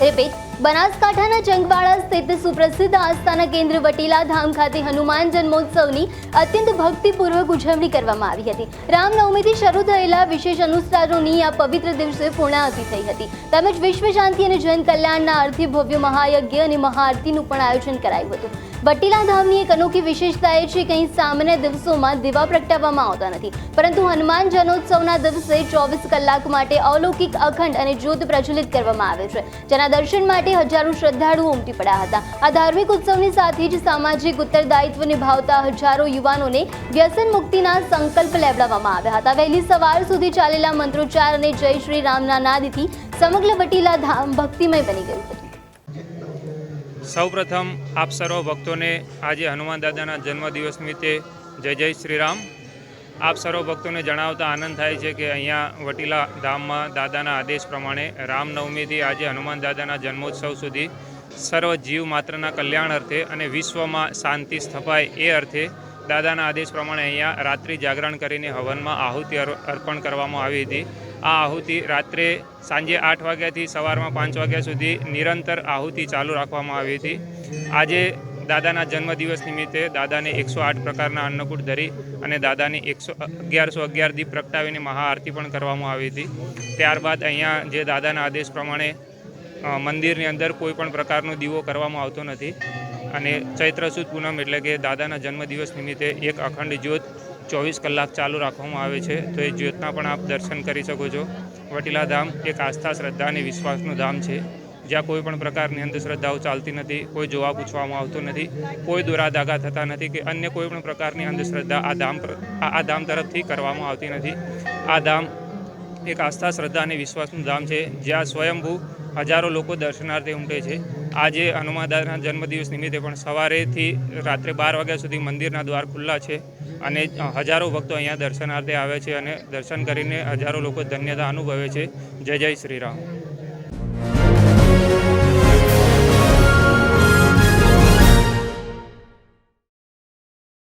Repeat बनासकांठाના જંગવાળા સ્થિત સુપ્રસિદ્ધ આસ્થાના કેન્દ્ર વટીલા ધામ ખાતે હનુમાન જન્મોત્સવની અત્યંત ભક્તિપૂર્વક ઉજવણી કરવામાં આવી હતી। રામનવમીથી શરૂ થયેલા વિશેષ અનુષ્ઠાનોની આ પવિત્ર દિવસે પૂર્ણાહુતિ થઈ હતી તેમજ વિશ્વ શાંતિ અને જન કલ્યાણના અર્થે ભવ્ય મહાયજ્ઞ અને મહાઆરતીનું પણ આયોજન કરાયું હતું। વટીલા ધામની એક અનોખી વિશેષતા એ છે કે અહીં સામાન્ય દિવસોમાં દીવા પ્રગટાવવામાં આવતા નથી, પરંતુ હનુમાન જન્મોત્સવના દિવસે 24 કલાક માટે અલૌકિક અખંડ અને જ્યોત પ્રજ્વલિત કરવામાં આવે છે, જેના દર્શન માટે હજારો શ્રદ્ધાળુઓ ઉમટી પડ્યા હતા। આ ધાર્મિક ઉત્સવની સાથે જ સામાજિક ઉત્તરદાયિત્વ નિભાવતા હજારો યુવાનોને વ્યસન મુક્તિના સંકલ્પ લેવડાવવામાં આવ્યા હતા। વહેલી સવાર સુધી ચાલેલા મંત્રોચ્ચાર અને જય શ્રી રામના નાદથી સમગ્ર વટીલા ધામ ભક્તિમય બની ગયું હતું। સૌપ્રથમ આપ સર્વ ભક્તોને આજે હનુમાન દાદાના જન્મદિવસ નિમિત્તે જય જય શ્રી રામ। આપ સર્વ ભક્તોને જણાવતા આનંદ થાય છે કે અહીંયા વટીલા ધામમાં દાદાના આદેશ પ્રમાણે રામનવમીથી આજે હનુમાન દાદાના જન્મોત્સવ સુધી સર્વ જીવ માત્રના કલ્યાણ અર્થે અને વિશ્વમાં શાંતિ સ્થપાય એ અર્થે દાદાના આદેશ પ્રમાણે અહીંયા રાત્રિ જાગરણ કરીને હવનમાં આહુતિ અર્પણ કરવામાં આવી હતી। આ આહુતિ રાત્રે સાંજે 8 વાગ્યાથી સવારમાં 5 વાગ્યા સુધી નિરંતર આહુતિ ચાલુ રાખવામાં આવી હતી। આજે દાદાના જન્મદિવસ નિમિત્તે દાદાને 108 પ્રકારના અન્નકૂટ ધરી અને દાદાની 1111 દીપ પ્રગટાવીને મહાઆરતી પણ કરવામાં આવી હતી। ત્યારબાદ અહીંયા જે દાદાના આદેશ પ્રમાણે મંદિરની અંદર કોઈ પણ પ્રકારનો દીવો કરવામાં આવતો નથી અને ચૈત્ર સુદ પૂનમ એટલે કે દાદાના જન્મદિવસ નિમિત્તે એક અખંડ જ્યોત 24 કલાક ચાલુ રાખવામાં આવે છે। તો એ જ્યોતના પણ આપ દર્શન કરી શકો છો। વટીલા ધામ એક આસ્થા, શ્રદ્ધા અને વિશ્વાસનું ધામ છે, જ્યાં કોઈ પણ પ્રકારની અંધશ્રદ્ધાઓ ચાલતી નથી, કોઈ જોવા પૂછવામાં આવતું નથી, કોઈ દુરાદાગા થતા નથી કે અન્ય કોઈ પણ પ્રકારની અંધશ્રદ્ધા આ ધામ તરફથી કરવામાં આવતી નથી। આ ધામ એક આસ્થા, શ્રદ્ધા અને વિશ્વાસનું ધામ છે, જ્યાં સ્વયંભૂ હજારો લોકો દર્શનાર્થે ઉમટે છે। આજે હનુમાન દાદાના જન્મદિવસ નિમિત્તે પણ સવારેથી રાત્રે 12 વાગ્યા સુધી મંદિરના દ્વાર ખુલ્લા છે અને હજારો ભક્તો અહીંયા દર્શનાર્થે આવે છે અને દર્શન કરીને હજારો લોકો ધન્યતા અનુભવે છે। જય જય શ્રી રામ।